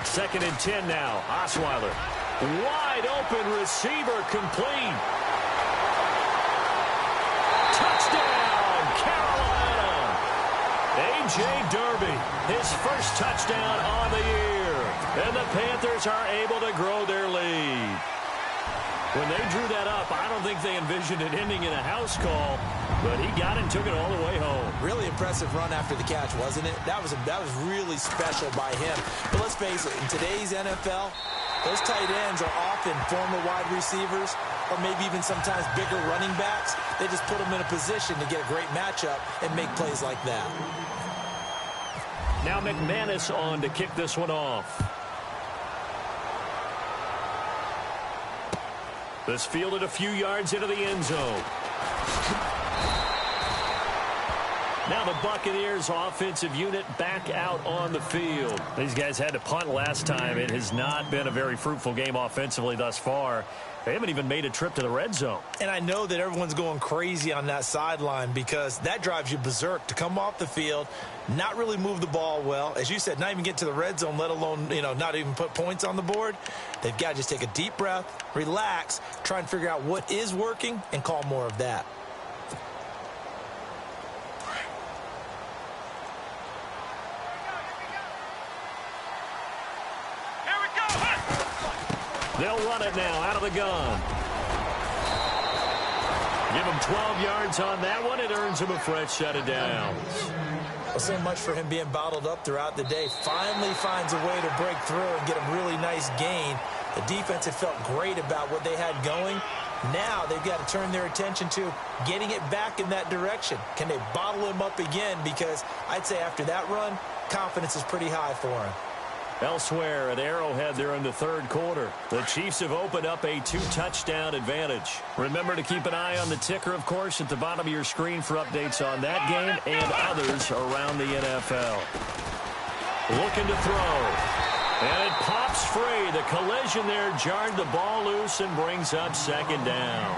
Speaker 1: 2nd and 10 now. Osweiler. Wide open receiver complete. Touchdown, Carolina. A.J. Derby, his first touchdown on the year. And the Panthers are able to grow their lead. When they drew that up, I don't think they envisioned it ending in a house call, but he got it and took it all the way home.
Speaker 2: Really impressive run after the catch, wasn't it? That was really special by him. But let's face it, in today's NFL, those tight ends are often former wide receivers or maybe even sometimes bigger running backs. They just put them in a position to get a great matchup and make plays like that.
Speaker 1: Now McManus on to kick this one off. This fielded a few yards into the end zone. Now the Buccaneers offensive unit back out on the field. These guys had to punt last time. It has not been a very fruitful game offensively thus far. They haven't even made a trip to the red zone.
Speaker 2: And I know that everyone's going crazy on that sideline because that drives you berserk to come off the field, not really move the ball well. As you said, not even get to the red zone, let alone, not even put points on the board. They've got to just take a deep breath, relax, try and figure out what is working and call more of that.
Speaker 1: They'll run it now out of the gun. Give him 12 yards on that one. It earns him a fresh set of downs.
Speaker 2: Well, so much for him being bottled up throughout the day. Finally finds a way to break through and get a really nice gain. The defense had felt great about what they had going. Now they've got to turn their attention to getting it back in that direction. Can they bottle him up again? Because I'd say after that run, confidence is pretty high for him.
Speaker 1: Elsewhere at Arrowhead, they're in the third quarter. The Chiefs have opened up a 2-touchdown advantage. Remember to keep an eye on the ticker, of course, at the bottom of your screen for updates on that game and others around the NFL. Looking to throw. And it pops free. The collision there jarred the ball loose and brings up second down.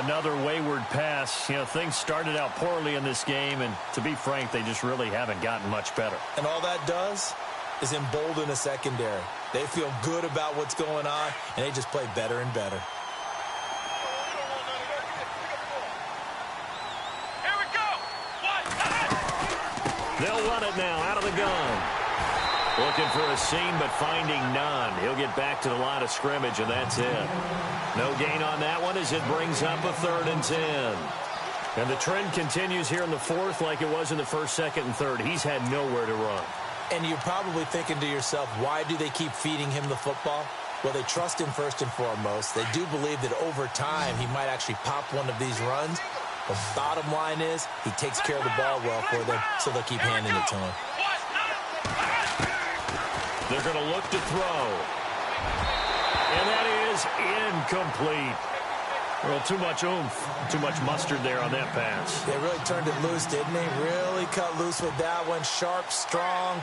Speaker 1: Another wayward pass. You know, things started out poorly in this game, and to be frank, they just really haven't gotten much better.
Speaker 2: And all that does is embolden a secondary. They feel good about what's going on, and they just play better and better.
Speaker 3: Here we go.
Speaker 1: They'll run it now out of the gun. Looking for a seam, but finding none. He'll get back to the line of scrimmage, and that's it. No gain on that one as it brings up a 3rd and 10. And the trend continues here in the 4th like it was in the 1st, 2nd, and 3rd. He's had nowhere to run.
Speaker 2: And you're probably thinking to yourself, why do they keep feeding him the football? Well, they trust him first and foremost. They do believe that over time he might actually pop one of these runs. The bottom line is he takes care of the ball well for them, so they'll keep handing it to him.
Speaker 1: They're going to look to throw. And that is incomplete. Well, too much oomph, too much mustard there on that pass.
Speaker 2: They really turned it loose, didn't they? Really cut loose with that one. Sharp, strong.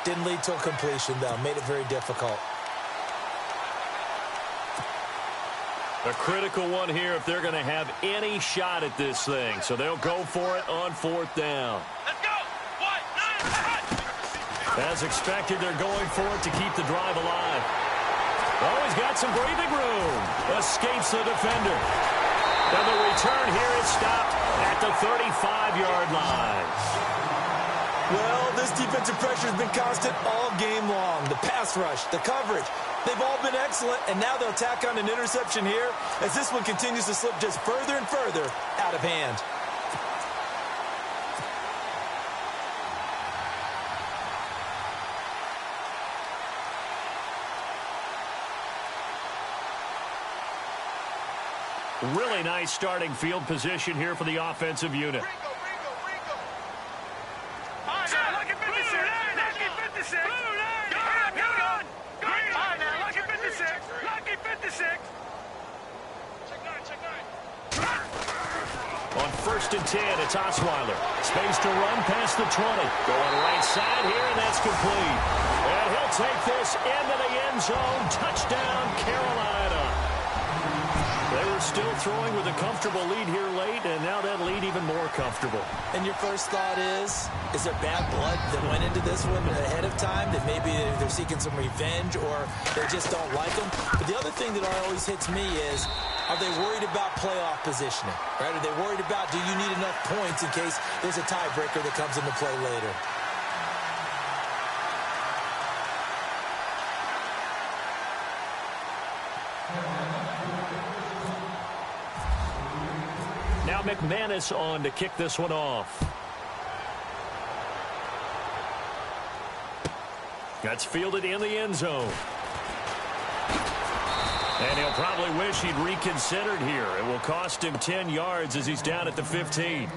Speaker 2: Didn't lead to a completion, though. Made it very difficult.
Speaker 1: A critical one here if they're going to have any shot at this thing. So they'll go for it on 4th down.
Speaker 3: Let's go.
Speaker 1: As expected, they're going for it to keep the drive alive. Oh, he's got some breathing room. Escapes the defender. And the return here is stopped at the 35-yard line.
Speaker 2: Well, this defensive pressure has been constant all game long. The pass rush, the coverage, they've all been excellent, and now they'll tack on an interception here as this one continues to slip just further and further out of hand.
Speaker 1: Really nice starting field position here for the offensive unit.
Speaker 3: Lucky 56. Lucky 56. Lucky 56. Lucky 56.
Speaker 1: On 1st and 10, it's Osweiler. Space to run past the 20. Going right side here, and that's complete. And he'll take this into the end zone. Touchdown, Carolina. They were still throwing with a comfortable lead here late, and now that lead even more comfortable.
Speaker 2: And your first thought is there bad blood that went into this one ahead of time, that maybe they're seeking some revenge or they just don't like them? But the other thing that always hits me is, are they worried about playoff positioning? Right? Are they worried about, do you need enough points in case there's a tiebreaker that comes into play later?
Speaker 1: Now McManus on to kick this one off. That's fielded in the end zone. And he'll probably wish he'd reconsidered here. It will cost him 10 yards as he's down at the 15.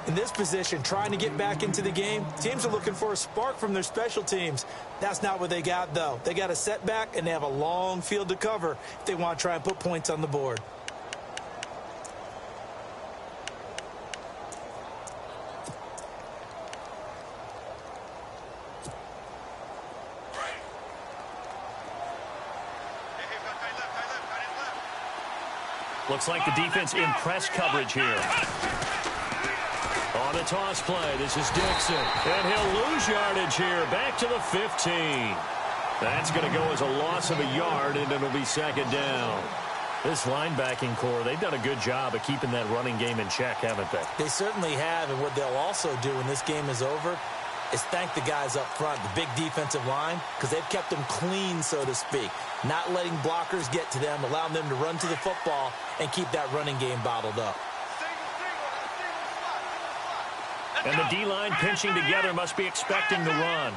Speaker 2: In this position, trying to get back into the game, teams are looking for a spark from their special teams. That's not what they got, though. They got a setback, and they have a long field to cover if they want to try and put points on the board.
Speaker 1: Looks like the defense in press coverage here. On the toss play, this is Dixon. And he'll lose yardage here, back to the 15. That's going to go as a loss of a yard, and it'll be 2nd down. This linebacking core, they've done a good job of keeping that running game in check, haven't they?
Speaker 2: They certainly have, and what they'll also do when this game is over is thank the guys up front, the big defensive line, because they've kept them clean, so to speak. Not letting blockers get to them, allowing them to run to the football and keep that running game bottled up.
Speaker 1: And the D-line pinching together must be expecting the run.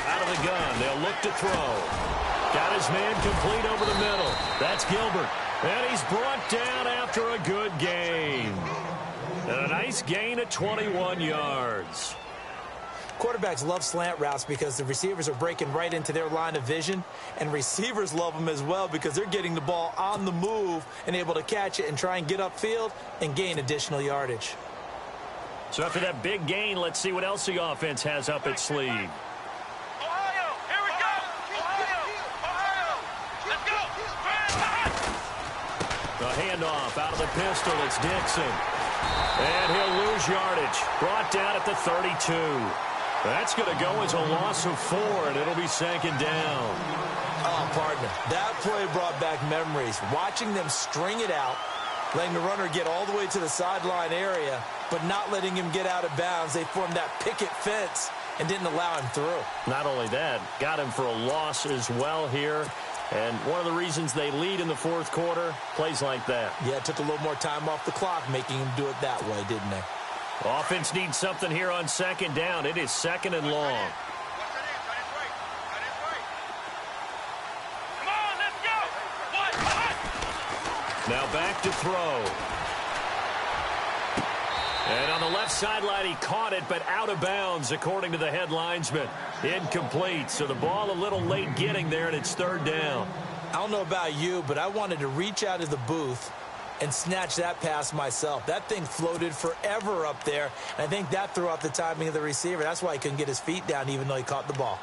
Speaker 1: Out of the gun, they'll look to throw. Got his man complete over the middle. That's Gilbert. And he's brought down after a good gain. And a nice gain at 21 yards.
Speaker 2: Quarterbacks love slant routes because the receivers are breaking right into their line of vision, and receivers love them as well because they're getting the ball on the move and able to catch it and try and get upfield and gain additional yardage.
Speaker 1: So after that big gain, let's see what else the offense has up its sleeve.
Speaker 3: Ohio, here we go. Ohio, let's go.
Speaker 1: The handoff out of the pistol. It's Dixon. And he'll lose yardage. Brought down at the 32. That's going to go as a loss of 4, and it'll be second down.
Speaker 2: Oh, partner, that play brought back memories. Watching them string it out, letting the runner get all the way to the sideline area, but not letting him get out of bounds. They formed that picket fence and didn't allow him through.
Speaker 1: Not only that, got him for a loss as well here. And one of the reasons they lead in the fourth quarter, plays like that.
Speaker 2: Yeah, it took a little more time off the clock, making him do it that way, didn't they?
Speaker 1: Offense needs something here on second down. It is second and long.
Speaker 3: Come on, let's go.
Speaker 1: Now back to throw. And on the left sideline, he caught it, but out of bounds, according to the head linesman. Incomplete, so the ball a little late getting there, and it's third down.
Speaker 2: I don't know about you, but I wanted to reach out of the booth and snatch that pass myself. That thing floated forever up there, and I think that threw off the timing of the receiver. That's why he couldn't get his feet down, even though he caught the ball.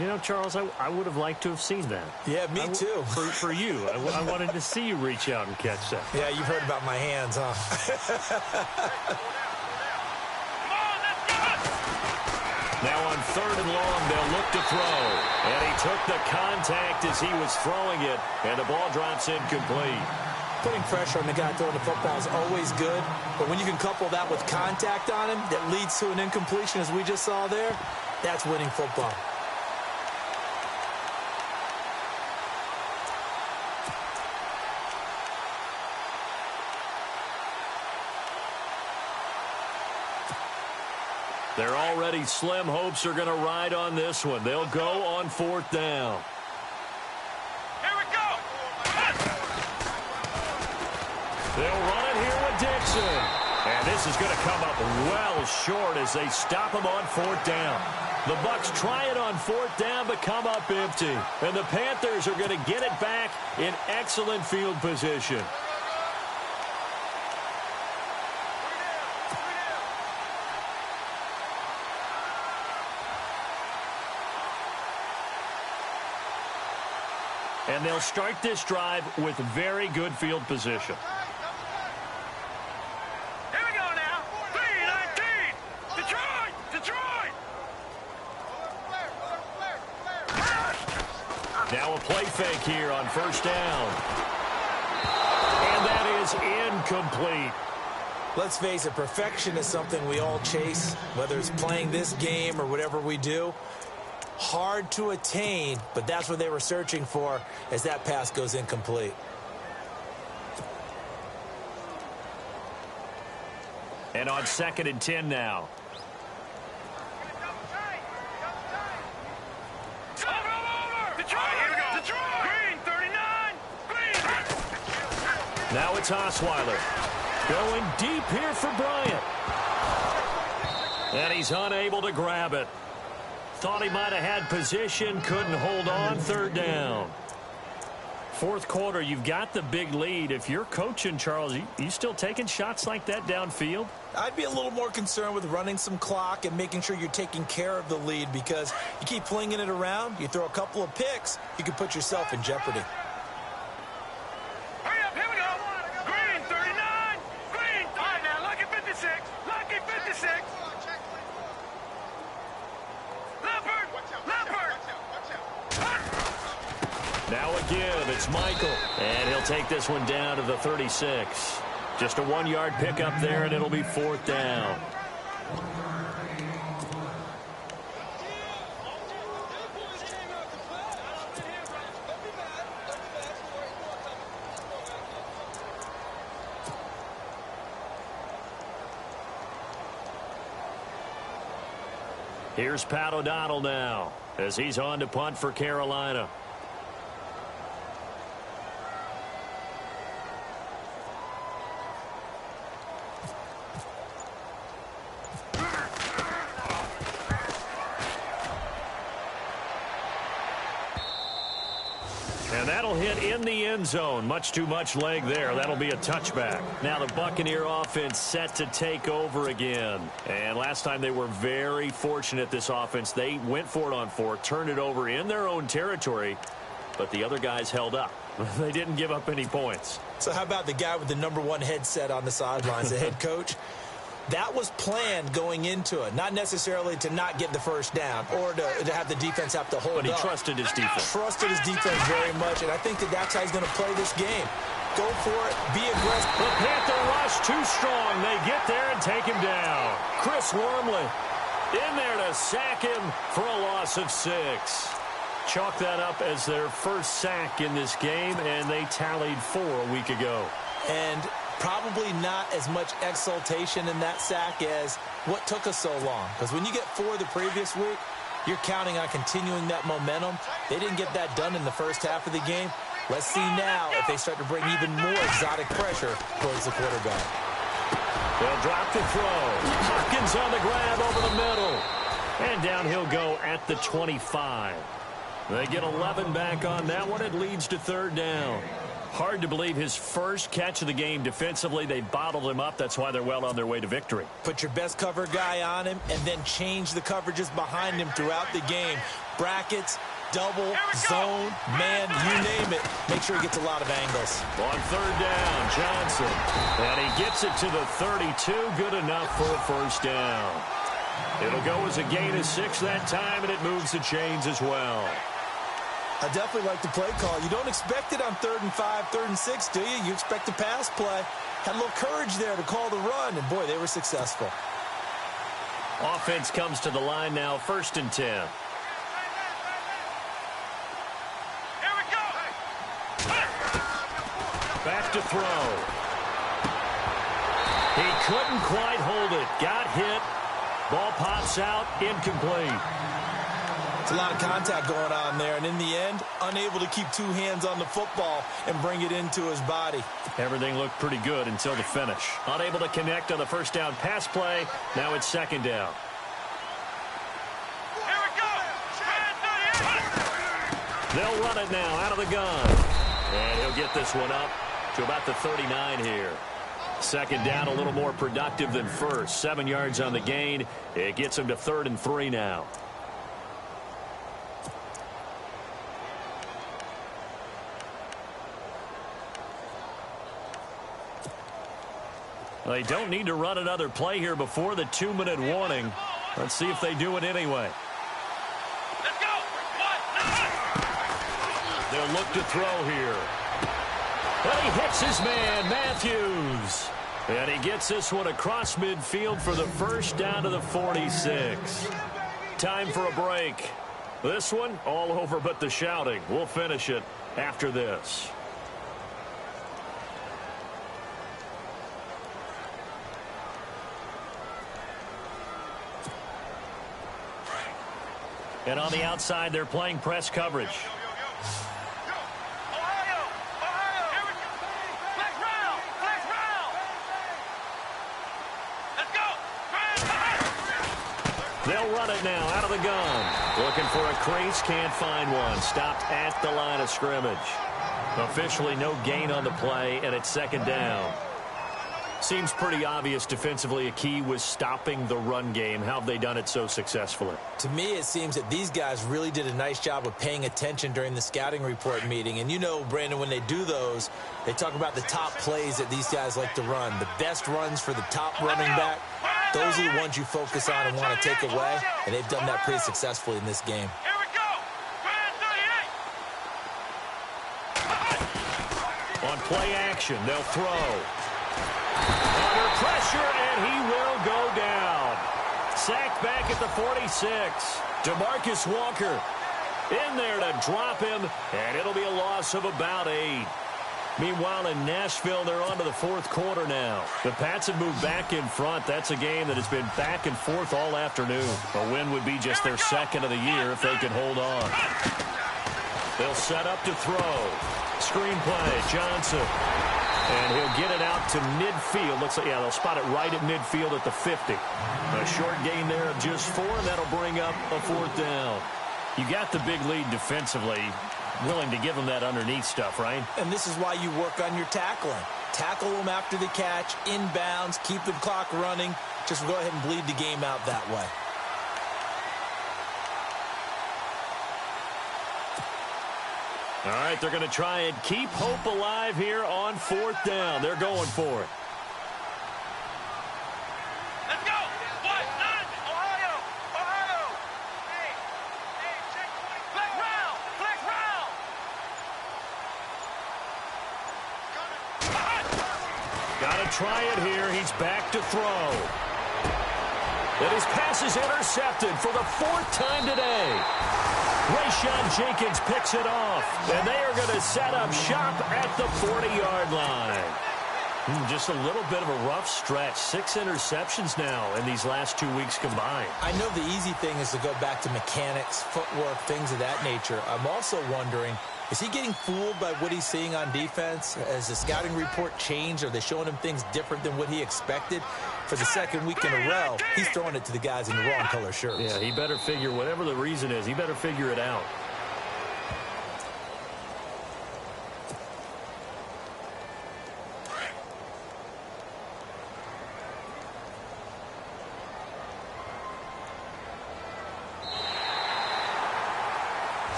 Speaker 1: You know, Charles, I would have liked to have seen that.
Speaker 2: Yeah, me too.
Speaker 1: For you. I wanted to see you reach out and catch that.
Speaker 2: Yeah, you've heard about my hands, huh?
Speaker 1: Now on third and long, they'll look to throw. And he took the contact as he was throwing it, and the ball drops incomplete.
Speaker 2: Putting pressure on the guy throwing the football is always good, but when you can couple that with contact on him that leads to an incompletion, as we just saw there, that's winning football.
Speaker 1: They're already slim hopes are going to ride on this one. They'll go on fourth down.
Speaker 3: Here we go.
Speaker 1: They'll run it here with Dixon. And this is going to come up well short as they stop him on fourth down. The Bucs try it on fourth down but come up empty. And the Panthers are going to get it back in excellent field position. And they'll start this drive with very good field position.
Speaker 3: Here we go now. 3-19. Detroit.
Speaker 1: Now a play fake here on first down. And that is incomplete.
Speaker 2: Let's face it, perfection is something we all chase, whether it's playing this game or whatever we do. Hard to attain, but that's what they were searching for as that pass goes incomplete.
Speaker 1: And on second and 10 now.
Speaker 3: Green, 39. Green.
Speaker 1: Now it's Osweiler. Going deep here for Bryant. And he's unable to grab it. Thought he might have had position, couldn't hold on, third down. Fourth quarter, you've got the big lead. If you're coaching, Charles, you still taking shots like that downfield?
Speaker 2: I'd be a little more concerned with running some clock and making sure you're taking care of the lead, because you keep flinging it around, you throw a couple of picks, you could put yourself in jeopardy.
Speaker 3: Hurry up, here we go. Green, 39. Green. All right, now, lucky 56. Lucky 56. Leopard.
Speaker 1: Now again, it's Michael. And he'll take this one down to the 36. Just a 1-yard pickup there, and it'll be fourth down. Here's Pat O'Donnell now as he's on to punt for Carolina. And that'll hit in the end zone. Much too much leg there. That'll be a touchback. Now the Buccaneer offense set to take over again. And last time they were very fortunate, this offense. They went for it on 4, turned it over in their own territory, but the other guys held up. They didn't give up any points.
Speaker 2: So how about the guy with the #1 headset on the sidelines, the head coach? That was planned going into it, not necessarily to not get the first down or to have the defense have to hold up.
Speaker 1: But he trusted his defense.
Speaker 2: Trusted his defense very much, and I think that's how he's going to play this game. Go for it, be aggressive.
Speaker 1: The Panther rush too strong. They get there and take him down. Chris Wormley in there to sack him for a loss of 6. Chalk that up as their first sack in this game, and they tallied 4 a week ago.
Speaker 2: And probably not as much exultation in that sack as what took us so long. Because when you get 4 the previous week, you're counting on continuing that momentum. They didn't get that done in the first half of the game. Let's see now if they start to bring even more exotic pressure towards the quarterback.
Speaker 1: They'll drop the throw. Hopkins on the grab over the middle. And down he'll go at the 25. They get 11 back on that one. It leads to 3rd down. Hard to believe his first catch of the game defensively. They bottled him up. That's why they're well on their way to victory.
Speaker 2: Put your best cover guy on him and then change the coverages behind him throughout the game. Brackets, double, zone, man, you name it. Make sure he gets a lot of angles.
Speaker 1: On 3rd down, Johnson. And he gets it to the 32. Good enough for a first down. It'll go as a gain of 6 that time, and it moves the chains as well.
Speaker 2: I definitely like the play call. You don't expect it on 3rd and 5, 3rd and 6, do you? You expect the pass play. Had a little courage there to call the run, and boy, they were successful.
Speaker 1: Offense comes to the line now, 1st and 10.
Speaker 3: Here we go.
Speaker 1: Back to throw. He couldn't quite hold it. Got hit. Ball pops out, incomplete.
Speaker 2: It's a lot of contact going on there, and in the end, unable to keep 2 hands on the football and bring it into his body.
Speaker 1: Everything looked pretty good until the finish. Unable to connect on the first down pass play. Now it's 2nd down.
Speaker 3: Here we go.
Speaker 1: They'll run it now out of the gun. And he'll get this one up to about the 39 here. 2nd down, a little more productive than first. 7 yards on the gain. It gets him to 3rd and 3 now. They don't need to run another play here before the 2-minute warning. Let's see if they do it anyway.
Speaker 3: Let's go.
Speaker 1: They'll look to throw here. And he hits his man, Matthews. And he gets this one across midfield for the first down to the 46. Time for a break. This one, all over but the shouting. We'll finish it after this. And on the outside, they're playing press coverage.
Speaker 3: Ohio. Here we go. Flex round. Let's go.
Speaker 1: They'll run it now out of the gun. Looking for a crease, can't find one. Stopped at the line of scrimmage. Officially no gain on the play, and it's 2nd down. Seems pretty obvious defensively a key was stopping the run game. How have they done it so successfully?
Speaker 2: To me, it seems that these guys really did a nice job of paying attention during the scouting report meeting. And you know, Brandon, when they do those, they talk about the top plays that these guys like to run. The best runs for the top running back, those are the ones you focus on and want to take away. And they've done that pretty successfully in this game.
Speaker 3: Here we go.
Speaker 1: On play action, they'll throw. Under pressure, and he will go down. Sacked back at the 46. DeMarcus Walker in there to drop him, and it'll be a loss of about 8. Meanwhile, in Nashville, they're on to the 4th quarter now. The Pats have moved back in front. That's a game that has been back and forth all afternoon. A win would be just their 2nd of the year if they can hold on. They'll set up to throw. Screen play, Johnson. And he'll get it out to midfield. Looks like, yeah, they'll spot it right at midfield at the 50. A short gain there of just 4, and that'll bring up a 4th down. You got the big lead defensively. willing to give them that underneath stuff, right?
Speaker 2: And this is why you work on your tackling. Tackle them after the catch, inbounds, keep the clock running. Just go ahead and bleed the game out that way.
Speaker 1: All right, they're going to try and keep hope alive here on 4th down. They're going for it.
Speaker 3: Let's go. What? Ohio. Ohio. Hey, check 20. Flex round. Flex round.
Speaker 1: Got to try it here. He's back to throw. And his pass is intercepted for the 4th time today. Rayshon Jenkins picks it off, and they are going to set up shop at the 40-yard line. Just a little bit of a rough stretch. 6 interceptions now in these last 2 weeks combined.
Speaker 2: I know the easy thing is to go back to mechanics, footwork, things of that nature. I'm also wondering, is he getting fooled by what he's seeing on defense? Has the scouting report changed? Are they showing him things different than what he expected? For the 2nd week in a row, he's throwing it to the guys in the wrong color shirts.
Speaker 1: Yeah, he better figure, whatever the reason is, he better figure it out.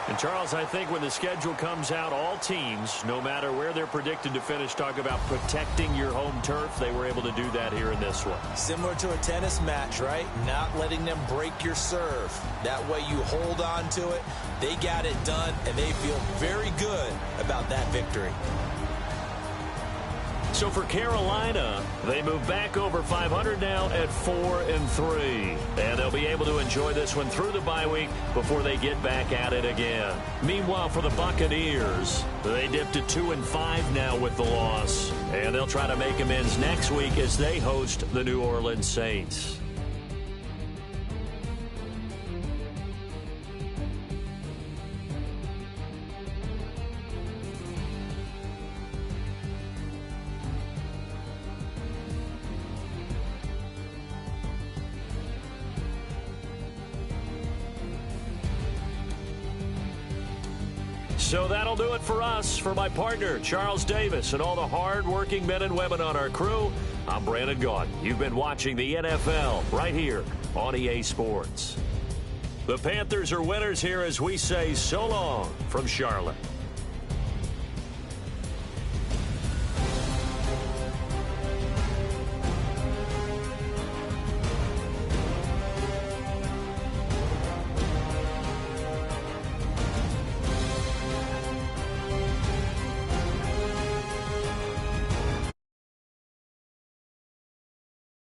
Speaker 1: And, Charles, I think when the schedule comes out, all teams, no matter where they're predicted to finish, talk about protecting your home turf. They were able to do that here in this one.
Speaker 2: Similar to a tennis match, right? Not letting them break your serve. That way you hold on to it. They got it done, and they feel very good about that victory.
Speaker 1: So for Carolina, they move back over 500 now at 4-3. And they'll be able to enjoy this one through the bye week before they get back at it again. Meanwhile, for the Buccaneers, they dipped to 2-5 now with the loss. And they'll try to make amends next week as they host the New Orleans Saints. So that'll do it for us. For my partner, Charles Davis, and all the hard-working men and women on our crew, I'm Brandon Gaudin. You've been watching the NFL right here on EA Sports. The Panthers are winners here as we say so long from Charlotte.